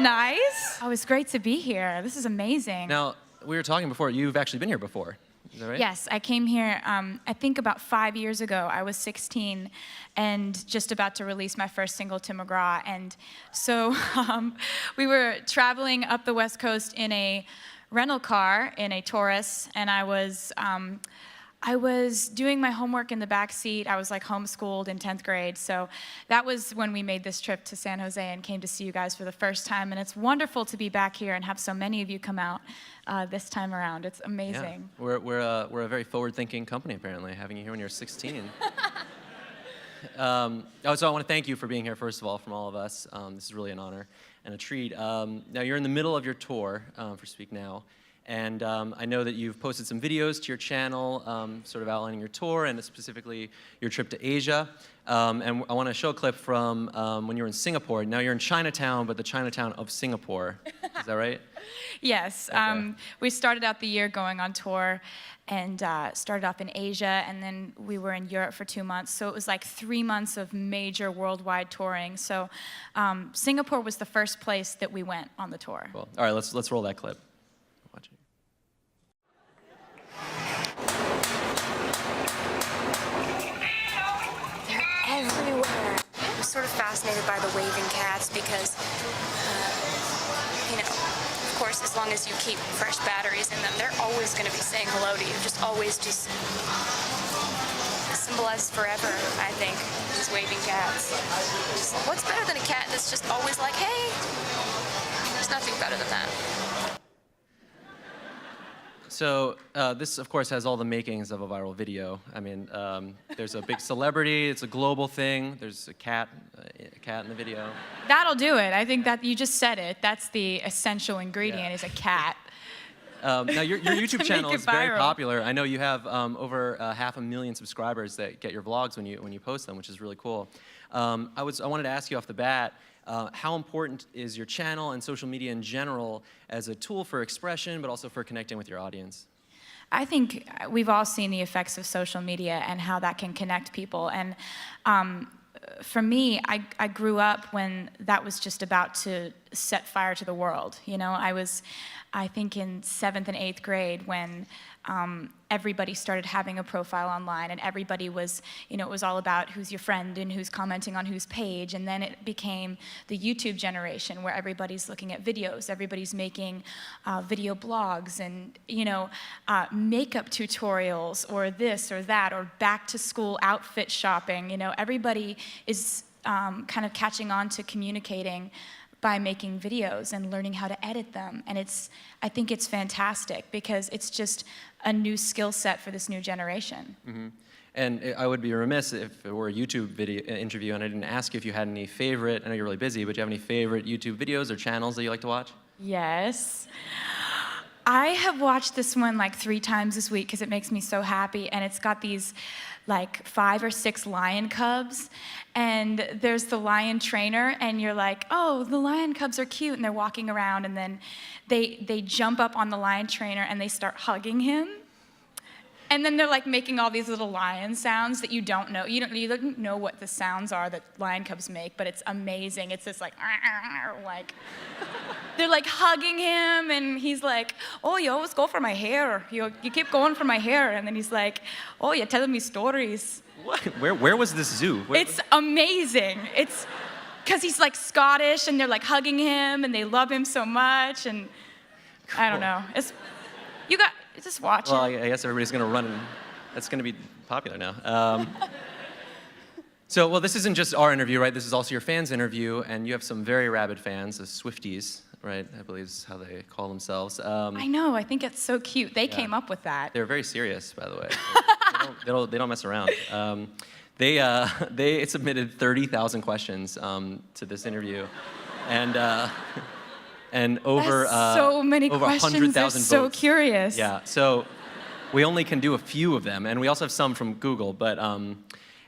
nice. Oh, it's great to be here. This is amazing. Now, we were talking before. You've actually been here before. Is that right? Yes, I came here, I think about 5 years ago. I was 16 and just about to release my first single, Tim McGraw. And so we were traveling up the West Coast in a rental car, in a Taurus, and I was doing my homework in the back seat. I was like homeschooled in 10th grade. So that was when we made this trip to San Jose and came to see you guys for the first time. And it's wonderful to be back here and have so many of you come out this time around. It's amazing. Yeah. We're a very forward-thinking company, apparently, having you here when you're 16. So I want to thank you for being here, first of all, from all of us. This is really an honor and a treat. Now, you're in the middle of your tour for Speak Now. And I know that you've posted some videos to your channel, sort of outlining your tour and specifically your trip to Asia. And I want to show a clip from when you were in Singapore. Now you're in Chinatown, but the Chinatown of Singapore. Is that right? Yes. Okay. We started out the year going on tour and started off in Asia, and then we were in Europe for 2 months. So it was like 3 months of major worldwide touring. So Singapore was the first place that we went on the tour. Cool. All right, let's roll that clip. Watch it. They're everywhere. I'm sort of fascinated by the waving cats because, you know, of course, as long as you keep fresh batteries in them, they're always going to be saying hello to you. Just always just symbolizes forever, I think, these waving cats. Just, what's better than a cat that's just always like, hey? There's nothing better than that. So this, of course, has all the makings of a viral video. I mean, there's a big celebrity. It's a global thing. There's a cat in the video. That'll do it. I think that you just said it. That's the essential ingredient, is a cat. Now, your YouTube channel is very viral. popular. I know you have over 500,000 subscribers that get your vlogs when you post them, which is really cool. I wanted to ask you off the bat, how important is your channel and social media in general as a tool for expression, but also for connecting with your audience? I think we've all seen the effects of social media and how that can connect people. And for me, I grew up when that was just about to set fire to the world. You know, I think in 7th and 8th grade when everybody started having a profile online, and everybody was, you know, it was all about who's your friend and who's commenting on whose page. And then it became the YouTube generation where everybody's looking at videos, everybody's making video blogs and, you know, makeup tutorials or this or that or back to school outfit shopping. You know, everybody is kind of catching on to communicating by making videos and learning how to edit them. And I think it's fantastic because it's just a new skill set for this new generation. Mm-hmm. And I would be remiss if it were a YouTube video interview and I didn't ask you if you had any favorite, I know you're really busy, but do you have any favorite YouTube videos or channels that you like to watch? Yes. I have watched this one like 3 times this week because it makes me so happy, and it's got these like 5 or 6 lion cubs, and there's the lion trainer, and you're like, oh, the lion cubs are cute, and they're walking around, and then they jump up on the lion trainer and they start hugging him. And then they're like making all these little lion sounds that you don't know. You don't know what the sounds are that lion cubs make, but it's amazing. It's this like they're like hugging him, and he's like, oh, you always go for my hair. You keep going for my hair. And then he's like, oh, you're telling me stories. What? Where was this zoo? It's amazing. It's because he's like Scottish, and they're like hugging him, and they love him so much, and I don't know. Just watch Well, it. I guess everybody's going to run, and that's going to be popular now. So, well, this isn't just our interview, right? This is also your fans' interview, and you have some very rabid fans, the Swifties, right? I believe is how they call themselves. I know. I think it's so cute. They came up with that. They're very serious, by the way. They don't mess around. They submitted 30,000 questions to this interview, and over so many over questions. 100,000 They're so votes. curious. Yeah, so we only can do a few of them, and we also have some from Google, but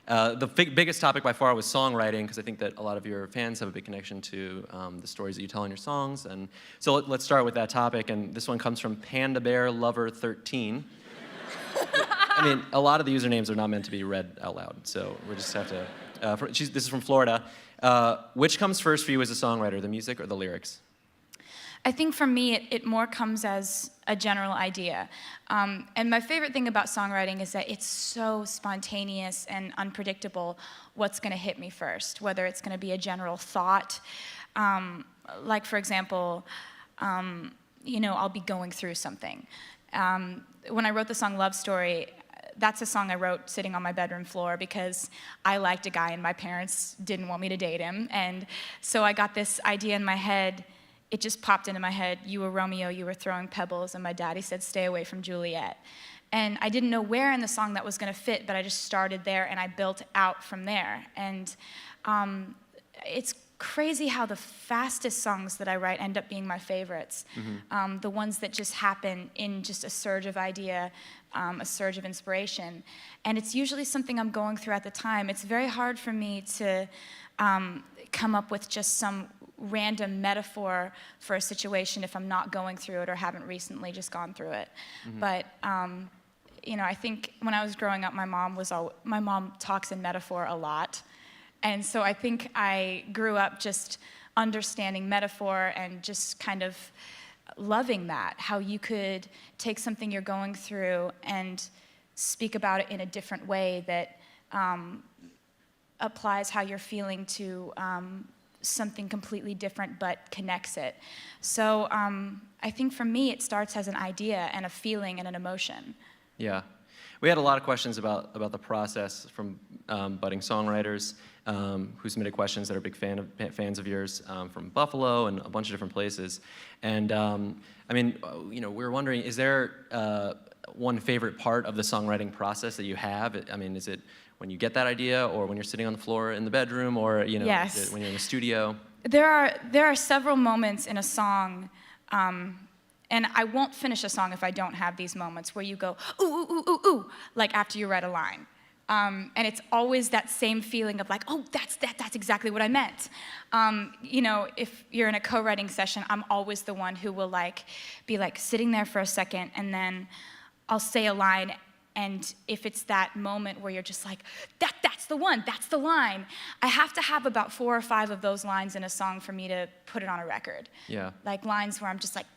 the biggest topic by far was songwriting, because I think that a lot of your fans have a big connection to the stories that you tell in your songs. And so let's start with that topic, and this one comes from Panda Bear Lover 13. I mean, a lot of the usernames are not meant to be read out loud, so we just have to. This is from Florida. Which comes first for you as a songwriter, the music or the lyrics? I think for me, it more comes as a general idea. And my favorite thing about songwriting is that it's so spontaneous and unpredictable what's going to hit me first, whether it's going to be a general thought. Like, for example, I'll be going through something. When I wrote the song Love Story, that's a song I wrote sitting on my bedroom floor because I liked a guy and my parents didn't want me to date him. And so I got this idea in my head. It just popped into my head. You were Romeo, you were throwing pebbles, and my daddy said, stay away from Juliet. And I didn't know where in the song that was going to fit, but I just started there and I built out from there. And it's crazy how the fastest songs that I write end up being my favorites. Mm-hmm. The ones that just happen in just a surge of idea, a surge of inspiration. And it's usually something I'm going through at the time. It's very hard for me to come up with just some random metaphor for a situation if I'm not going through it or haven't recently just gone through it. Mm-hmm. But I think when I was growing up, my mom talks in metaphor a lot. And so I think I grew up just understanding metaphor and just kind of loving that, how you could take something you're going through and speak about it in a different way that applies how you're feeling to something completely different but connects it. So I think for me it starts as an idea and a feeling and an emotion. Yeah. We had a lot of questions about the process from budding songwriters who submitted questions that are big fans of yours from Buffalo and a bunch of different places. And we were wondering, is there one favorite part of the songwriting process that you have? I mean, is it when you get that idea, or when you're sitting on the floor in the bedroom, or Yes. Is it when you're in the studio? There are several moments in a song. And I won't finish a song if I don't have these moments where you go, ooh, ooh, ooh, ooh, ooh, like after you read a line. And it's always that same feeling of like, oh, that's exactly what I meant. If you're in a co-writing session, I'm always the one who will be sitting there for a second, and then I'll say a line, and if it's that moment where you're just like, that's the one, that's the line, I have to have about 4 or 5 of those lines in a song for me to put it on a record. Yeah. Like lines where I'm just like,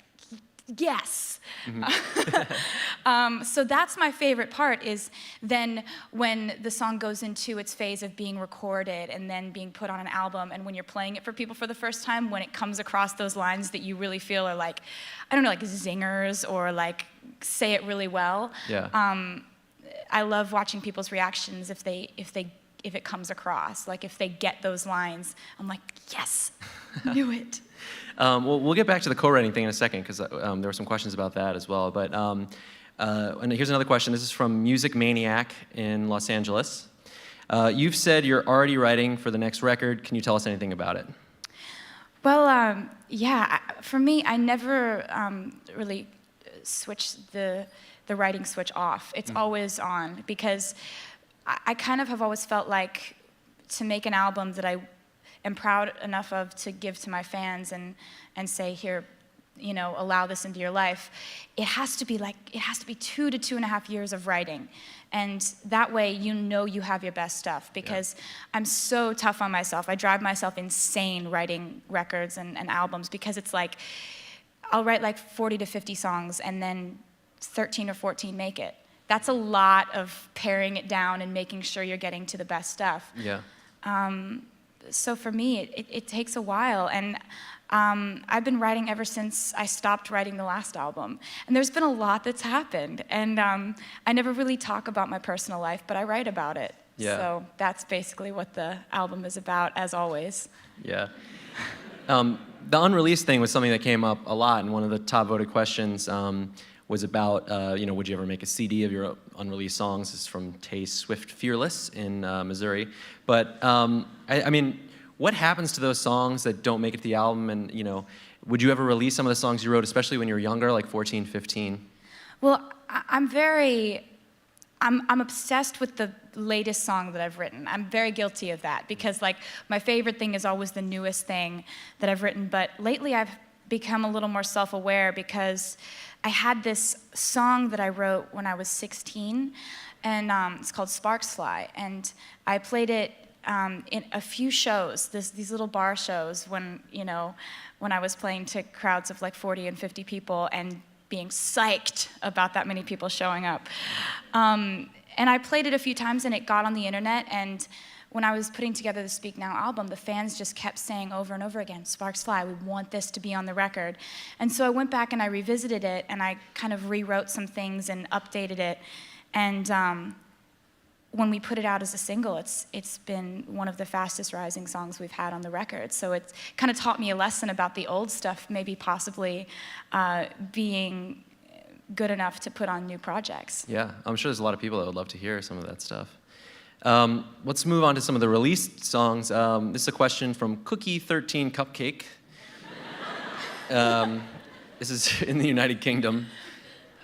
yes. Mm-hmm. So that's my favorite part, is then when the song goes into its phase of being recorded and then being put on an album, and when you're playing it for people for the first time, when it comes across those lines that you really feel are like zingers or say it really well. Yeah. I love watching people's reactions if it comes across. If they get those lines, I'm like, yes, knew it. Well, we'll get back to the co-writing thing in a second, because there were some questions about that as well. But and here's another question. This is from Music Maniac in Los Angeles. You've said you're already writing for the next record. Can you tell us anything about it? Well, for me, I never really switched the writing switch off. It's always on, because I kind of have always felt like to make an album that I am proud enough of to give to my fans and say, here, allow this into your life, it has to be 2 to 2.5 years of writing. And that way you have your best stuff, because I'm so tough on myself. I drive myself insane writing records and albums, because it's I'll write 40 to 50 songs and then 13 or 14 make it. That's a lot of paring it down and making sure you're getting to the best stuff. Yeah. So for me, it takes a while, and I've been writing ever since I stopped writing the last album. And there's been a lot that's happened, and I never really talk about my personal life, but I write about it. Yeah. So that's basically what the album is about, as always. Yeah. The unreleased thing was something that came up a lot, and one of the top voted questions was about, would you ever make a CD of your unreleased songs? This is from Tay Swift Fearless in Missouri. But, what happens to those songs that don't make it to the album? And, would you ever release some of the songs you wrote, especially when you were younger, like 14, 15? Well, I'm obsessed with the latest song that I've written. I'm very guilty of that, because my favorite thing is always the newest thing that I've written. But lately I've become a little more self-aware, because I had this song that I wrote when I was 16, and it's called Sparks Fly, and I played it in a few shows, these little bar shows when, when I was playing to crowds of like 40 and 50 people and being psyched about that many people showing up. And I played it a few times and it got on the internet, and when I was putting together the Speak Now album, the fans just kept saying over and over again, "Sparks Fly, we want this to be on the record." And so I went back and I revisited it, and I kind of rewrote some things and updated it. And when we put it out as a single, it's been one of the fastest rising songs we've had on the record. So it's kind of taught me a lesson about the old stuff, maybe possibly being good enough to put on new projects. Yeah, I'm sure there's a lot of people that would love to hear some of that stuff. Let's move on to some of the released songs. This is a question from Cookie13 Cupcake. This is in the United Kingdom.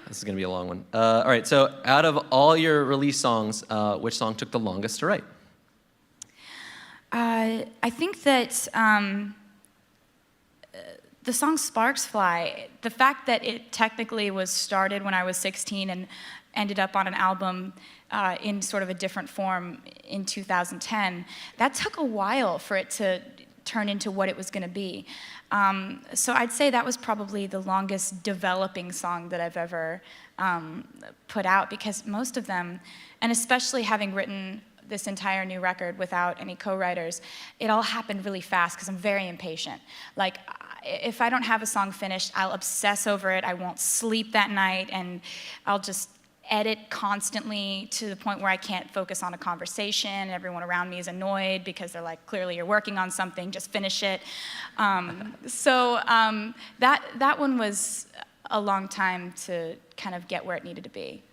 This is going to be a long one. All right, so out of all your released songs, which song took the longest to write? I think that the song Sparks Fly, the fact that it technically was started when I was 16 and ended up on an album in sort of a different form in 2010, that took a while for it to turn into what it was going to be. So I'd say that was probably the longest developing song that I've ever put out, because most of them, and especially having written this entire new record without any co-writers, it all happened really fast because I'm very impatient. Like, if I don't have a song finished, I'll obsess over it. I won't sleep that night, and I'll just edit constantly to the point where I can't focus on a conversation, and everyone around me is annoyed because they're like, clearly you're working on something, just finish it. That one was a long time to kind of get where it needed to be.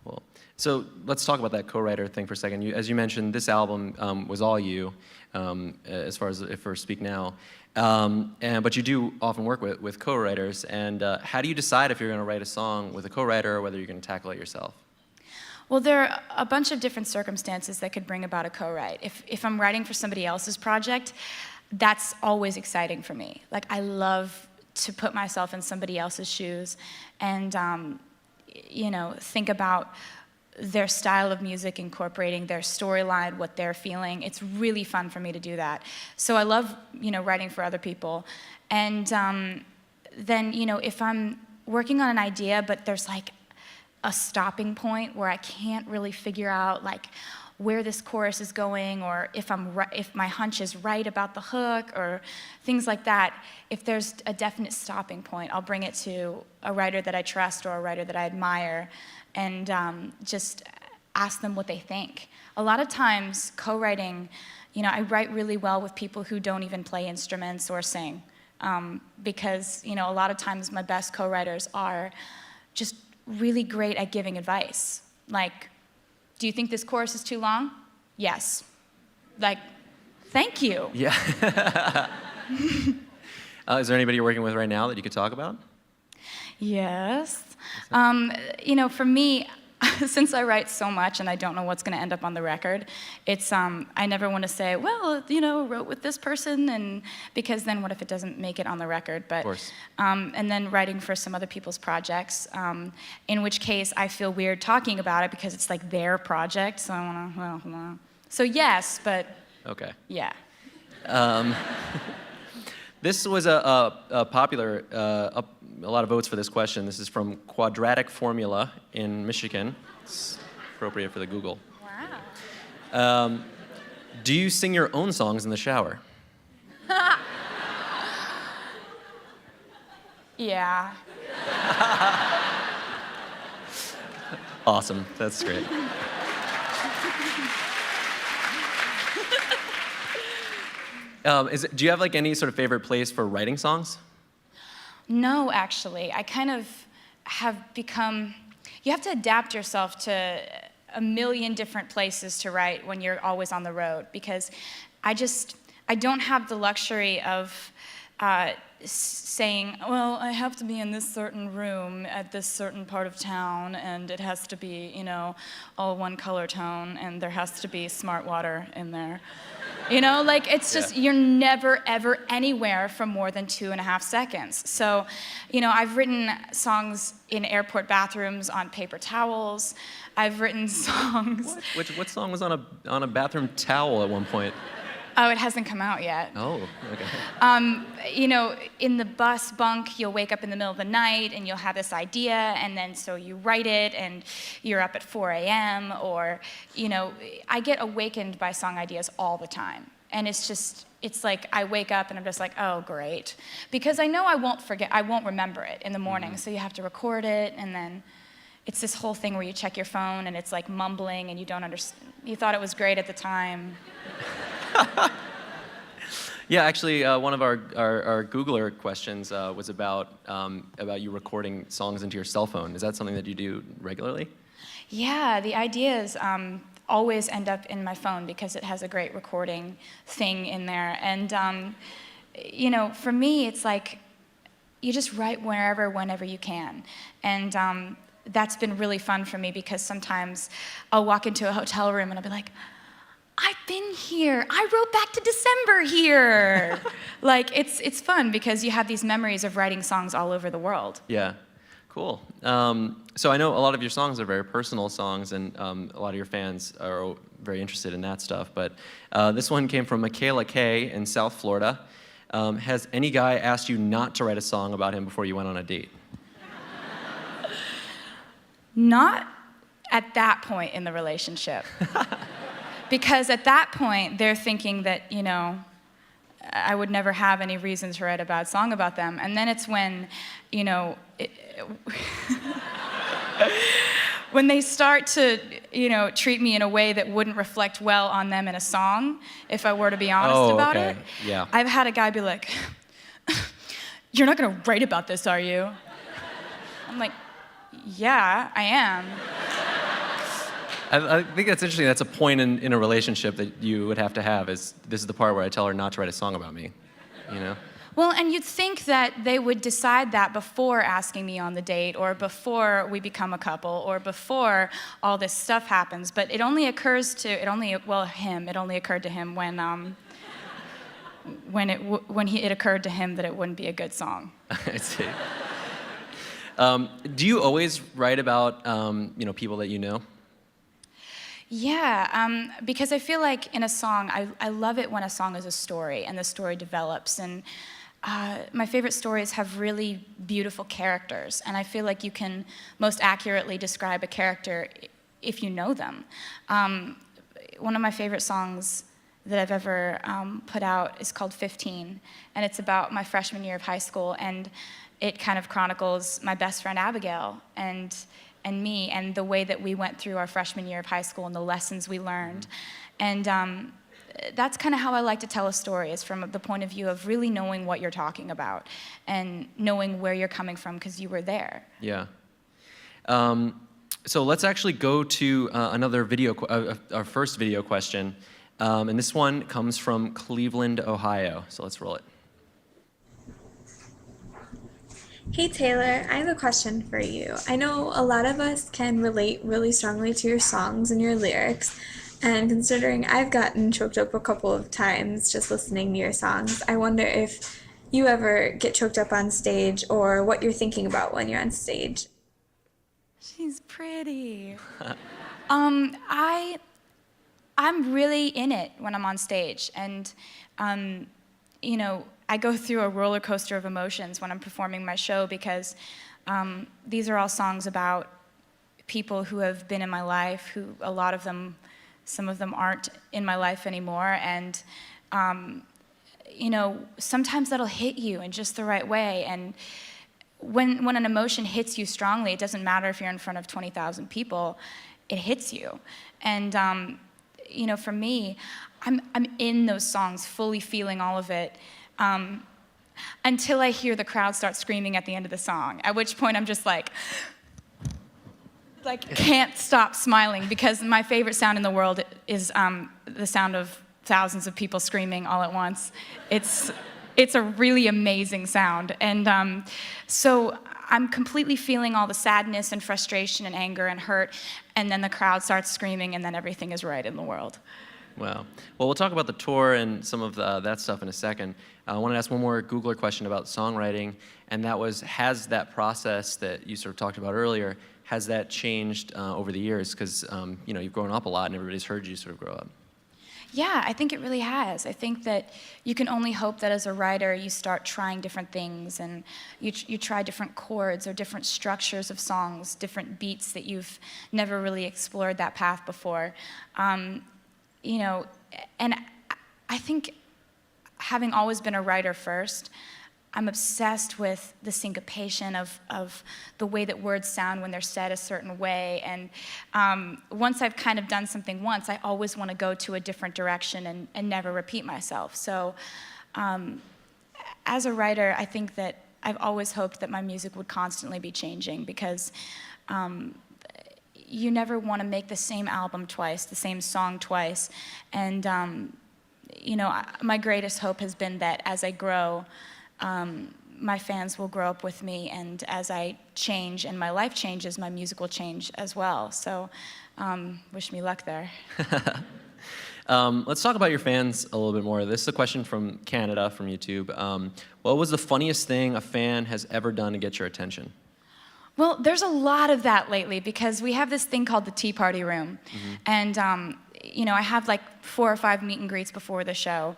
Cool. So let's talk about that co-writer thing for a second. As you mentioned, this album was all you, as far as for Speak Now. But you do often work with co-writers, and how do you decide if you're going to write a song with a co-writer or whether you're going to tackle it yourself? Well, there are a bunch of different circumstances that could bring about a co-write. If I'm writing for somebody else's project, that's always exciting for me. Like, I love to put myself in somebody else's shoes and, think about their style of music, incorporating their storyline, what they're feeling. It's really fun for me to do that. So I love, writing for other people. And then, if I'm working on an idea, but there's like a stopping point where I can't really figure out like where this chorus is going, or if my hunch is right about the hook, or things like that, if there's a definite stopping point, I'll bring it to a writer that I trust or a writer that I admire, and just ask them what they think. A lot of times, co-writing, I write really well with people who don't even play instruments or sing, because, a lot of times my best co-writers are just really great at giving advice. Like, do you think this chorus is too long? Yes. Like, thank you. Yeah. Is there anybody you're working with right now that you could talk about? Yes. For me, since I write so much and I don't know what's going to end up on the record, it's I never want to say, well, wrote with this person, and because then what if it doesn't make it on the record? But of course. And then writing for some other people's projects, in which case I feel weird talking about it because it's like their project. So I want to, So yes, but okay. Yeah. This was a popular, a lot of votes for this question. This is from Quadratic Formula in Michigan. It's appropriate for the Google. Wow. Do you sing your own songs in the shower? Yeah. Awesome. That's great. Do you have like any sort of favorite place for writing songs? No, actually. I kind of have become, you have to adapt yourself to a million different places to write when you're always on the road, because I don't have the luxury of saying, well, I have to be in this certain room at this certain part of town, and it has to be, all one color tone, and there has to be smart water in there. You know, like it's just, Yeah. you're never, ever anywhere for more than 2.5 seconds. So, you know, I've written songs in airport bathrooms on paper towels. I've written songs. What song was on a bathroom towel at one point? Oh, it hasn't come out yet. Oh, okay. You know, in the bus bunk, you'll wake up in the middle of the night and you'll have this idea, and then so you write it and you're up at 4 a.m. or, you know, I get awakened by song ideas all the time. And it's like I wake up and I'm just like, oh, great. Because I know I won't remember it in the morning, so you have to record it, and then it's this whole thing where you check your phone and it's like mumbling and you don't understand. You thought it was great at the time. Yeah, actually, one of our Googler questions was about you recording songs into your cell phone. Is that something that you do regularly? Yeah, the ideas always end up in my phone because it has a great recording thing in there. And, you know, for me, it's like you just write wherever, whenever you can. And that's been really fun for me because sometimes I'll walk into a hotel room and I'll be like, I've been here. I wrote Back to December here. Like, it's fun because you have these memories of writing songs all over the world. Yeah, cool. So I know a lot of your songs are very personal songs, and a lot of your fans are very interested in that stuff. But this one came from Michaela K. in South Florida. Has any guy asked you not to write a song about him before you went on a date? Not at that point in the relationship. Because at that point, they're thinking that, you know, I would never have any reason to write a bad song about them. And then it's when, you know, when they start to, you know, treat me in a way that wouldn't reflect well on them in a song, if I were to be honest about okay. it. Yeah. I've had a guy be like, you're not gonna write about this, are you? I'm like, yeah, I am. I think that's interesting. That's a point in a relationship that you would have to have. Is this is the part where I tell her not to write a song about me, you know? Well, and you'd think that they would decide that before asking me on the date, or before we become a couple, or before all this stuff happens. But it only occurred to him when it occurred to him that it wouldn't be a good song. I see. Do you always write about you know, people that you know? Yeah, because I feel like in a song, I love it when a song is a story and the story develops. And my favorite stories have really beautiful characters, and I feel like you can most accurately describe a character if you know them. One of my favorite songs that I've ever put out is called 15, and it's about my freshman year of high school, and it kind of chronicles my best friend Abigail and me, and the way that we went through our freshman year of high school and the lessons we learned. And that's kind of how I like to tell a story, is from the point of view of really knowing what you're talking about and knowing where you're coming from because you were there. Yeah. So let's actually go to another video, our first video question. And this one comes from Cleveland, Ohio. So let's roll it. Hey Taylor, I have a question for you. I know a lot of us can relate really strongly to your songs and your lyrics, and considering I've gotten choked up a couple of times just listening to your songs, I wonder if you ever get choked up on stage or what you're thinking about when you're on stage. She's pretty. I'm really in it when I'm on stage, and you know, I go through a roller coaster of emotions when I'm performing my show because these are all songs about people who have been in my life, who a lot of them, some of them aren't in my life anymore, and you know, sometimes that'll hit you in just the right way. And when an emotion hits you strongly, it doesn't matter if you're in front of 20,000 people, it hits you. And you know, for me, I'm in those songs, fully feeling all of it, until I hear the crowd start screaming at the end of the song, at which point I'm just like can't stop smiling, because my favorite sound in the world is the sound of thousands of people screaming all at once. It's a really amazing sound. And so I'm completely feeling all the sadness and frustration and anger and hurt, and then the crowd starts screaming, and then everything is right in the world. Wow. Well, we'll talk about the tour and some of that stuff in a second. I want to ask one more Googler question about songwriting, and that was, has that process that you sort of talked about earlier, has that changed over the years? Because you've grown up a lot and everybody's heard you sort of grow up. Yeah, I think it really has. I think that you can only hope that as a writer you start trying different things and you try different chords or different structures of songs, different beats that you've never really explored that path before. And I think having always been a writer first, I'm obsessed with the syncopation of the way that words sound when they're said a certain way. And once I've kind of done something once, I always want to go to a different direction and never repeat myself. So as a writer, I think that I've always hoped that my music would constantly be changing because you never want to make the same album twice, the same song twice. And, my greatest hope has been that as I grow, my fans will grow up with me, and as I change and my life changes, my music will change as well. So wish me luck there. Let's talk about your fans a little bit more. This is a question from Canada, from YouTube. What was the funniest thing a fan has ever done to get your attention? Well, there's a lot of that lately because we have this thing called the Tea Party Room. Mm-hmm. And, I have like 4 or 5 meet and greets before the show.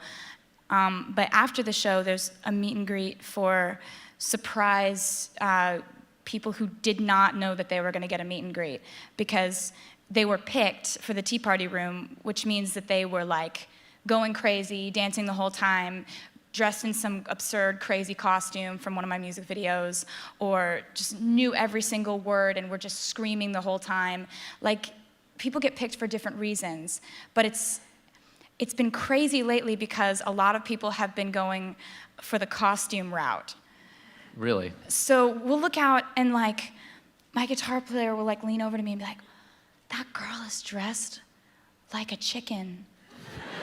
But after the show, there's a meet and greet for surprise people who did not know that they were going to get a meet and greet because they were picked for the Tea Party Room, which means that they were like going crazy, dancing the whole time, dressed in some absurd, crazy costume from one of my music videos, or just knew every single word and were just screaming the whole time. Like, people get picked for different reasons, but it's been crazy lately because a lot of people have been going for the costume route. Really? So we'll look out and like, my guitar player will like lean over to me and be like, that girl is dressed like a chicken.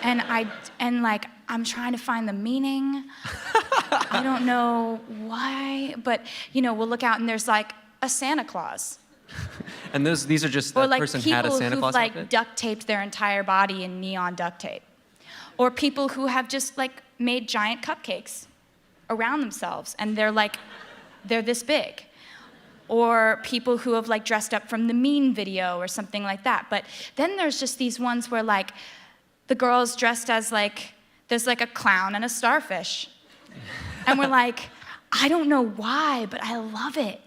And I'm trying to find the meaning. I don't know why, but we'll look out and there's like a Santa Claus. And these are just, or that like person had a Santa Claus outfit? Or outfit? like duct taped their entire body in neon duct tape. Or people who have just like made giant cupcakes around themselves and they're this big. Or people who have like dressed up from the Mean video or something like that. But then there's just these ones where like the girl's dressed as like, there's like a clown and a starfish. And we're like, I don't know why, but I love it.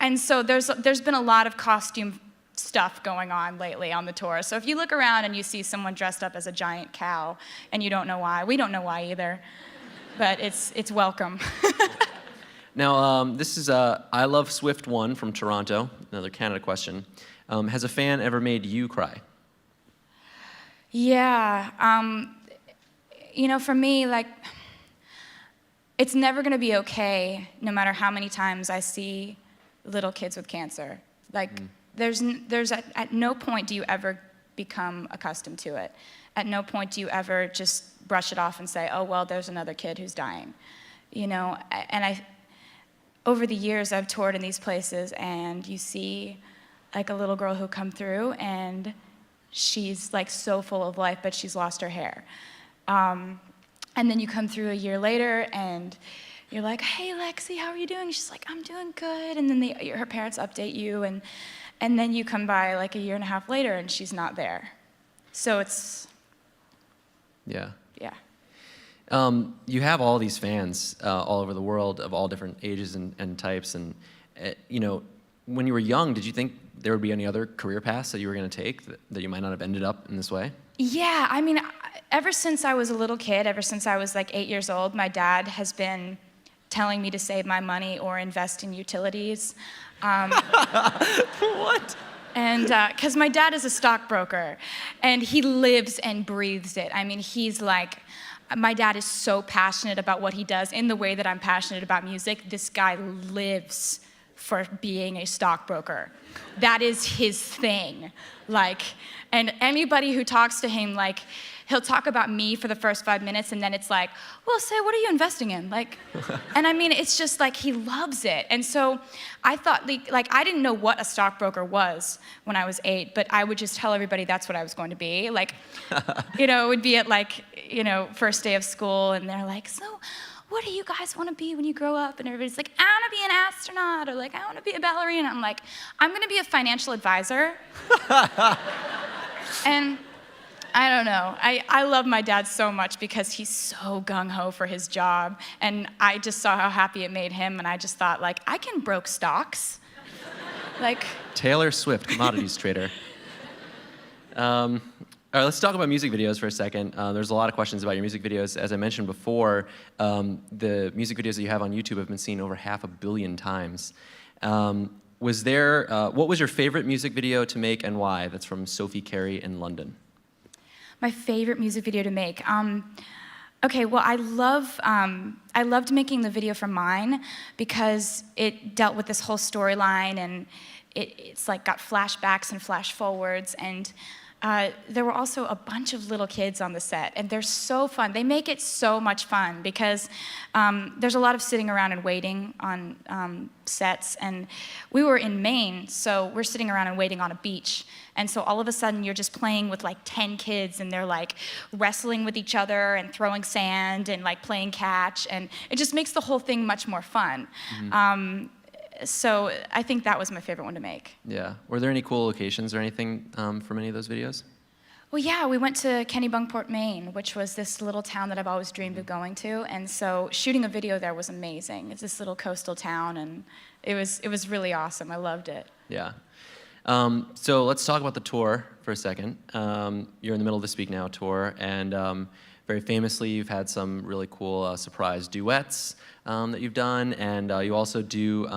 And so there's been a lot of costume stuff going on lately on the tour. So if you look around and you see someone dressed up as a giant cow and you don't know why, we don't know why either, but it's welcome. Now, this is I Love Swift 1 from Toronto, another Canada question. Has a fan ever made you cry? Yeah, for me, like, it's never gonna be okay no matter how many times I see little kids with cancer. Like, there's at no point do you ever become accustomed to it. At no point do you ever just brush it off and say, oh, well, there's another kid who's dying. And over the years, I've toured in these places, and you see, like, a little girl who come through, and she's, like, so full of life, but she's lost her hair. And then you come through a year later, and you're like, hey, Lexi, how are you doing? She's like, I'm doing good. And then her parents update you, and then you come by, like, a year and a half later, and she's not there. So it's... Yeah. Yeah. You have all these fans all over the world of all different ages and types. And, when you were young, did you think there would be any other career paths that you were going to take that you might not have ended up in this way? Yeah, I mean, ever since I was a little kid, ever since I was like 8 years old, my dad has been telling me to save my money or invest in utilities. What? And because my dad is a stockbroker, and he lives and breathes it. I mean, he's like, my dad is so passionate about what he does in the way that I'm passionate about music. This guy lives for being a stockbroker. That is his thing. Like, and anybody who talks to him, like, he'll talk about me for the first 5 minutes, and then it's like, well, say, what are you investing in? Like, and I mean, it's just like he loves it. And so I thought, like I didn't know what a stockbroker was when I was 8, but I would just tell everybody that's what I was going to be. Like, you know, it would be at like, you know, first day of school, and they're like, so what do you guys want to be when you grow up? And everybody's like, I want to be an astronaut, or like, I want to be a ballerina. I'm like, I'm going to be a financial advisor. And I don't know. I love my dad so much because he's so gung-ho for his job. And I just saw how happy it made him, and I just thought, like, I can broke stocks. Like, Taylor Swift, commodities trader. All right, let's talk about music videos for a second. There's a lot of questions about your music videos. As I mentioned before, the music videos that you have on YouTube have been seen over 500 million times. What was your favorite music video to make and why? That's from Sophie Carey in London. my favorite music video to make. Okay, well, I loved making the video for Mine because it dealt with this whole storyline, and it's like got flashbacks and flash forwards, and there were also a bunch of little kids on the set, and they're so fun. They make it so much fun because there's a lot of sitting around and waiting on sets, and we were in Maine, so we're sitting around and waiting on a beach, and so all of a sudden you're just playing with like 10 kids, and they're like wrestling with each other and throwing sand and like playing catch, and it just makes the whole thing much more fun. Mm-hmm. So I think that was my favorite one to make. Yeah. Were there any cool locations or anything from any of those videos? Well, yeah, we went to Kennebunkport, Maine, which was this little town that I've always dreamed of going to, and so shooting a video there was amazing. It's this little coastal town, and it was really awesome. I loved it. Yeah. So let's talk about the tour for a second. You're in the middle of the Speak Now tour, and very famously, you've had some really cool surprise duets that you've done, and you also do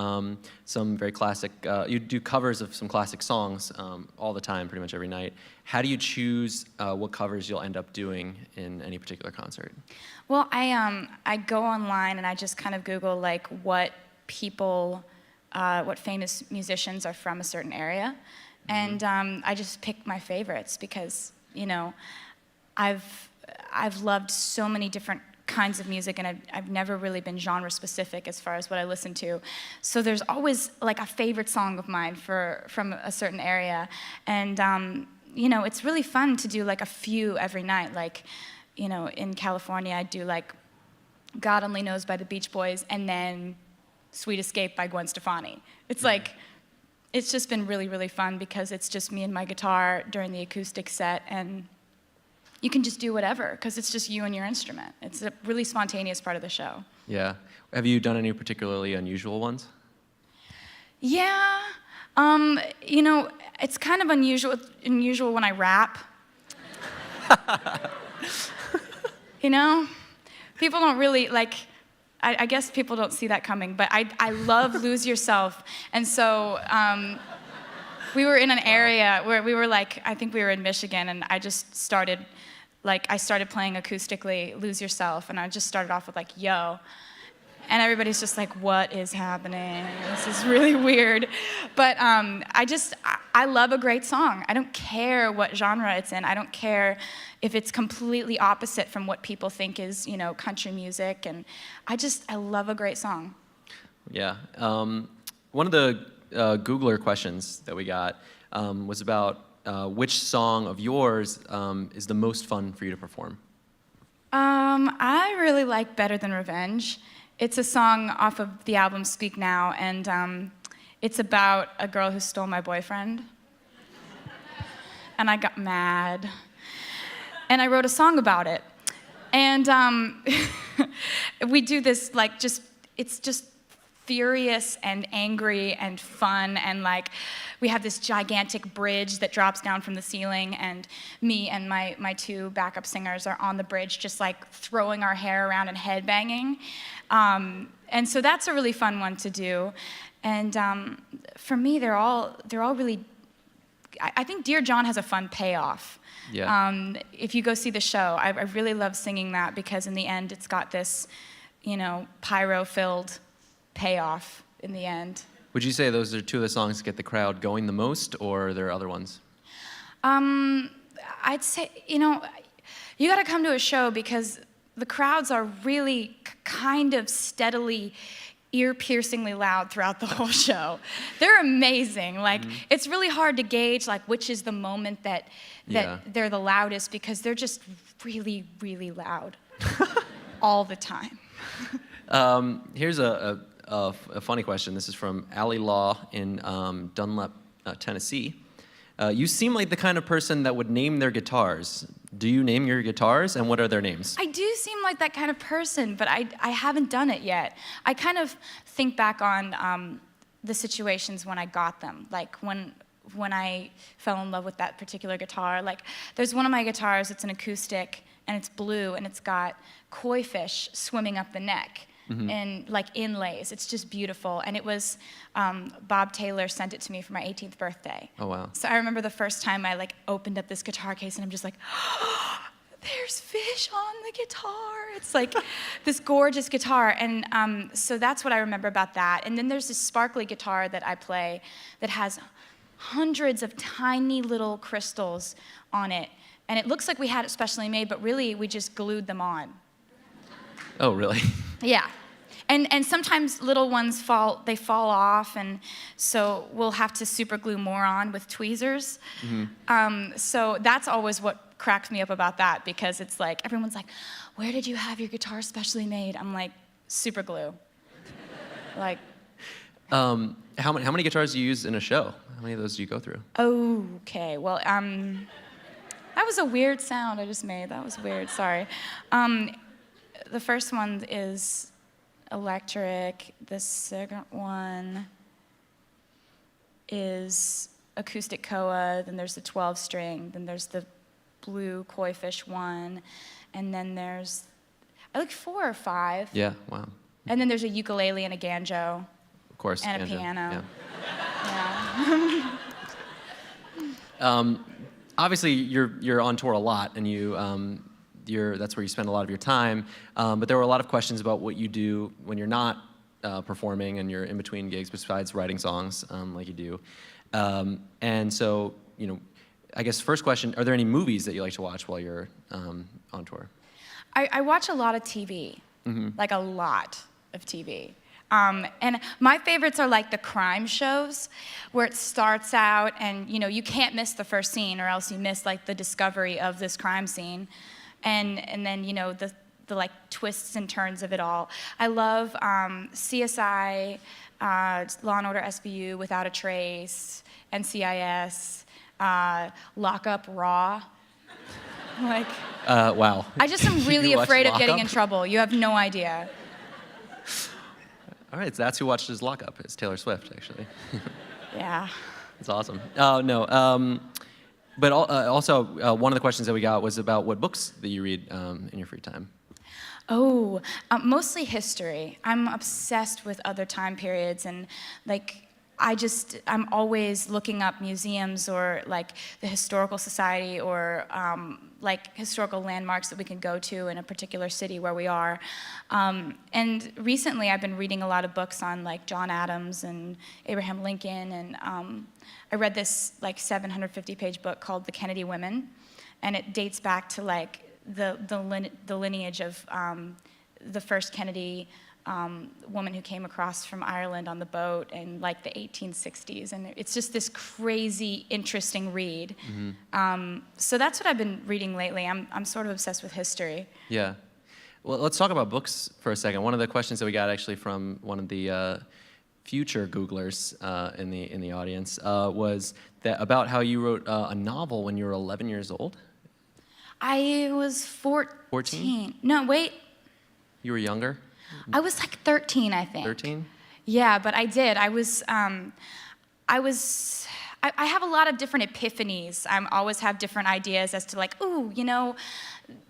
some very classic, you do covers of some classic songs all the time, pretty much every night. How do you choose what covers you'll end up doing in any particular concert? Well, I go online and I just kind of Google like what famous musicians are from a certain area, and I just pick my favorites because, you know, I've loved so many different kinds of music, and I've never really been genre specific as far as what I listen to. So there's always like a favorite song of mine from a certain area, and you know, it's really fun to do like a few every night. Like, you know, in California, I do like God Only Knows by the Beach Boys, and then Sweet Escape by Gwen Stefani. It's like, it's just been really, really fun because it's just me and my guitar during the acoustic set, and you can just do whatever because it's just you and your instrument. It's a really spontaneous part of the show. Yeah. Have you done any particularly unusual ones? Yeah. You know, it's kind of unusual when I rap. You know? People don't really, like, I guess people don't see that coming, but I love Lose Yourself. And so we were in an area where we were like, I think we were in Michigan, and I just started playing acoustically Lose Yourself, and I just started off with like, yo. And everybody's just like, what is happening? This is really weird. But I love a great song. I don't care what genre it's in. I don't care if it's completely opposite from what people think is, you know, country music. And I love a great song. Yeah. One of the Googler questions that we got was about which song of yours is the most fun for you to perform? I really like Better Than Revenge. It's a song off of the album Speak Now, and it's about a girl who stole my boyfriend. And I got mad. And I wrote a song about it. And we do this, like, it's just furious and angry and fun, and like we have this gigantic bridge that drops down from the ceiling, and me and my two backup singers are on the bridge just like throwing our hair around and headbanging. And so that's a really fun one to do. And for me, they're all really, I think Dear John has a fun payoff. Yeah. If you go see the show, I really love singing that because in the end it's got this, you know, pyro-filled payoff in the end. Would you say those are two of the songs that get the crowd going the most, or are there other ones? I'd say, you know, you got to come to a show because the crowds are really kind of steadily ear-piercingly loud throughout the whole show. They're amazing. Like, it's really hard to gauge, like, which is the moment that they're the loudest, because they're just really, really loud all the time. Here's a funny question. This is from Allie Law in Dunlap, Tennessee. You seem like the kind of person that would name their guitars. Do you name your guitars, and what are their names? I do seem like that kind of person, but I haven't done it yet. I kind of think back on the situations when I got them, like when I fell in love with that particular guitar. Like, there's one of my guitars, it's an acoustic, and it's blue, and it's got koi fish swimming up the neck. And like inlays. It's just beautiful. And it was, Bob Taylor sent it to me for my 18th birthday. Oh, wow. So I remember the first time I like opened up this guitar case and I'm just like, oh, there's fish on the guitar. It's like this gorgeous guitar. And so that's what I remember about that. And then there's this sparkly guitar that I play that has hundreds of tiny little crystals on it. And it looks like we had it specially made, but really we just glued them on. Oh, really? Yeah. And sometimes little ones fall off, and so we'll have to super glue more on with tweezers. So that's always what cracks me up about that, because it's like, everyone's like, where did you have your guitar specially made? I'm like, super glue. Like. How many guitars do you use in a show? How many of those do you go through? Okay, well, that was a weird sound I just made. That was weird, sorry. The first one is electric. The second one is acoustic koa. Then there's the 12-string. Then there's the blue koi fish one. And then there's, like 4 or 5. Yeah, wow. And then there's a ukulele and a banjo. Of course, and banjo. a piano. Yeah. Obviously, you're on tour a lot, and that's where you spend a lot of your time. But there were a lot of questions about what you do when you're not performing and you're in between gigs, besides writing songs like you do. And so, I guess first question: are there any movies that you like to watch while you're on tour? I watch a lot of TV, like a lot of TV. And my favorites are like the crime shows, where it starts out and you can't miss the first scene, or else you miss like the discovery of this crime scene, and then the like twists and turns of it all. I love CSI, Law and Order SVU, Without a Trace, NCIS, Lock Up Raw. Like. Wow. I just am really afraid of getting in trouble. You have no idea. All right, so that's who watches Lock Up. It's Taylor Swift, actually. Yeah. That's awesome. No, but also one of the questions that we got was about what books that you read in your free time. Oh, mostly history. I'm obsessed with other time periods, and like I'm always looking up museums or like the Historical Society, or like historical landmarks that we can go to in a particular city where we are. And recently I've been reading a lot of books on like John Adams and Abraham Lincoln, and I read this like 750-page book called The Kennedy Women, and it dates back to like the lineage of the first Kennedy woman who came across from Ireland on the boat in like the 1860s, and it's just this crazy, interesting read. So that's what I've been reading lately. I'm sort of obsessed with history. Yeah. Well, let's talk about books for a second. One of the questions that we got actually from one of the future Googlers in the audience was that about how you wrote a novel when you were 11 years old. I was 14. No, wait. You were younger? I was like 13, I think. 13? Yeah, but I did. I have a lot of different epiphanies. I always have different ideas as to like, ooh,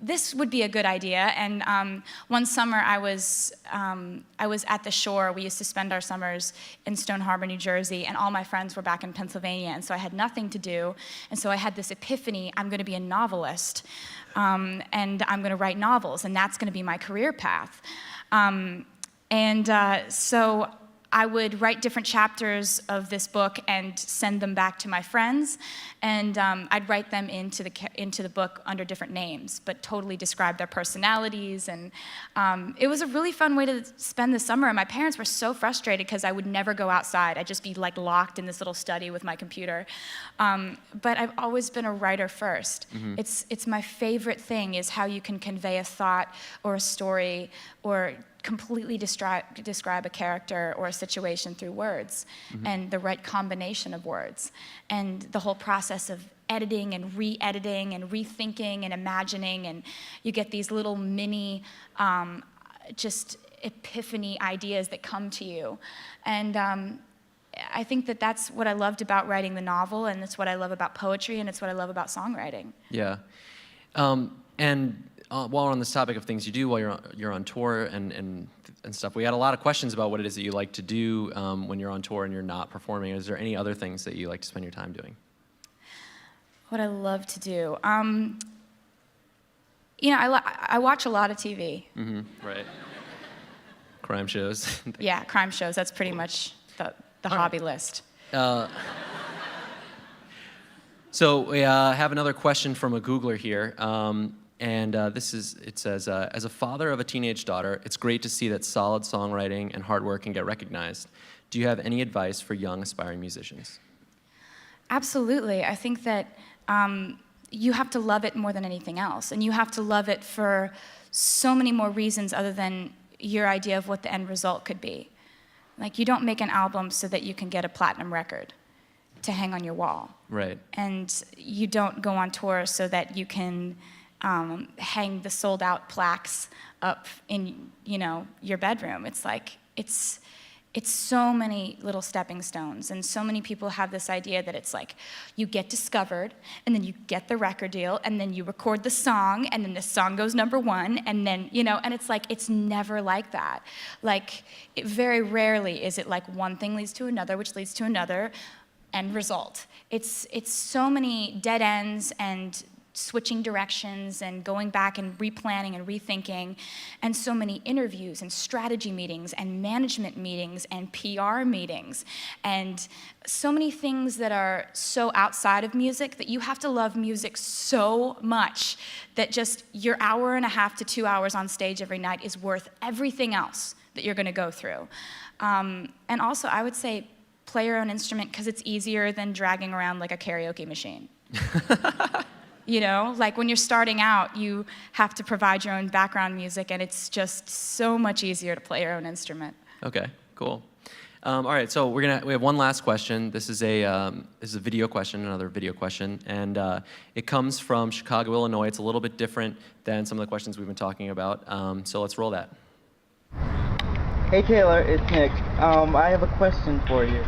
this would be a good idea. And one summer I was at the shore. We used to spend our summers in Stone Harbor, New Jersey, and all my friends were back in Pennsylvania, and so I had nothing to do. And so I had this epiphany: I'm going to be a novelist, and I'm going to write novels, and that's going to be my career path. So I would write different chapters of this book and send them back to my friends, and I'd write them into the book under different names, but totally describe their personalities, and it was a really fun way to spend the summer. And my parents were so frustrated because I would never go outside. I'd just be like locked in this little study with my computer. But I've always been a writer first. Mm-hmm. It's my favorite thing is how you can convey a thought or a story or completely describe a character or a situation through words, mm-hmm. and the right combination of words, and the whole process of editing and re-editing and rethinking and imagining, and you get these little mini just epiphany ideas that come to you. And I think that that's what I loved about writing the novel, and it's what I love about poetry, and it's what I love about songwriting. Yeah. While we're on this topic of things you do while you're on tour and stuff, we had a lot of questions about what it is that you like to do when you're on tour and you're not performing. Is there any other things that you like to spend your time doing? What I love to do, I watch a lot of TV. Mm-hmm. Right. Crime shows. Yeah, crime shows. That's pretty much the hobby list. So we have another question from a Googler here. It says, as a father of a teenage daughter, it's great to see that solid songwriting and hard work can get recognized. Do you have any advice for young aspiring musicians? Absolutely. I think that you have to love it more than anything else, and you have to love it for so many more reasons other than your idea of what the end result could be. Like, you don't make an album so that you can get a platinum record to hang on your wall. Right. And you don't go on tour so that you can hang the sold-out plaques up in, your bedroom. It's like, it's so many little stepping stones, and so many people have this idea that it's like, you get discovered, and then you get the record deal, and then you record the song, and then the song goes #1, and then, and it's like, it's never like that. Like, very rarely is it like one thing leads to another, which leads to another end result. It's so many dead ends and switching directions and going back and replanning and rethinking, and so many interviews and strategy meetings and management meetings and PR meetings, and so many things that are so outside of music that you have to love music so much that just your hour and a half to 2 hours on stage every night is worth everything else that you're going to go through. And also, I would say, play your own instrument because it's easier than dragging around like a karaoke machine. Like when you're starting out, you have to provide your own background music, and it's just so much easier to play your own instrument. Okay, cool. All right, so we have one last question. This is a video question, another video question, and it comes from Chicago, Illinois. It's a little bit different than some of the questions we've been talking about. So let's roll that. Hey Taylor, it's Nick. I have a question for you.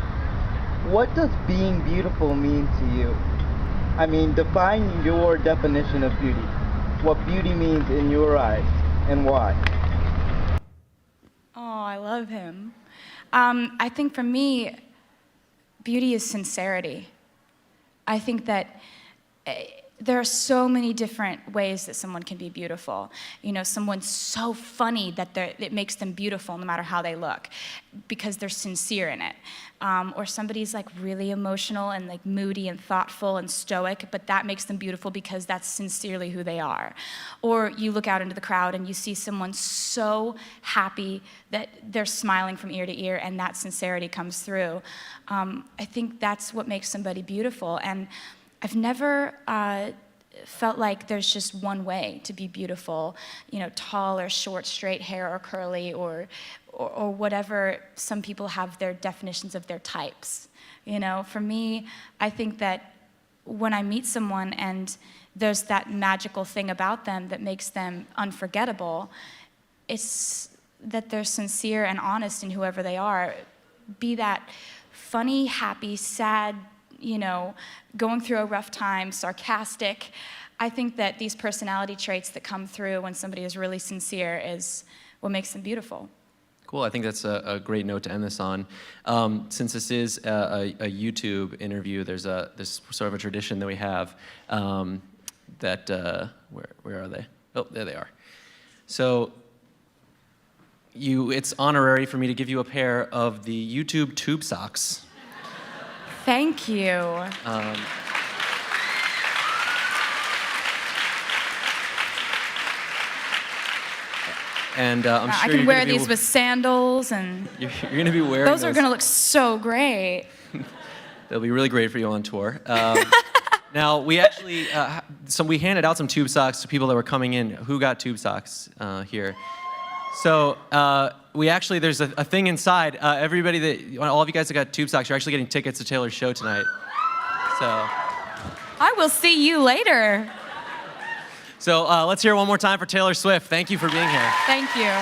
What does being beautiful mean to you? I mean, define your definition of beauty. What beauty means in your eyes, and why? Oh, I love him. I think for me, beauty is sincerity. I think that there are so many different ways that someone can be beautiful. Someone's so funny that it makes them beautiful no matter how they look, because they're sincere in it. Or somebody's like really emotional and like moody and thoughtful and stoic, but that makes them beautiful because that's sincerely who they are. Or you look out into the crowd and you see someone so happy that they're smiling from ear to ear, and that sincerity comes through. I think that's what makes somebody beautiful. And I've never felt like there's just one way to be beautiful, tall or short, straight hair or curly, or whatever. Some people have their definitions of their types. For me, I think that when I meet someone and there's that magical thing about them that makes them unforgettable, it's that they're sincere and honest in whoever they are. Be that funny, happy, sad, going through a rough time, sarcastic. I think that these personality traits that come through when somebody is really sincere is what makes them beautiful. Cool. I think that's a great note to end this on. Since this is a YouTube interview, there's sort of a tradition that we have that where are they? Oh, there they are. So it's honorary for me to give you a pair of the YouTube tube socks. Thank you. And I'm sure I you're can wear gonna be, these with sandals, and you're going to be wearing those are going to look so great. They'll be really great for you on tour. Now, we actually, we handed out some tube socks to people that were coming in. Who got tube socks here? So we actually, there's a thing inside. Everybody all of you guys that got tube socks, you're actually getting tickets to Taylor's show tonight. So. I will see you later. So let's hear it one more time for Taylor Swift. Thank you for being here. Thank you.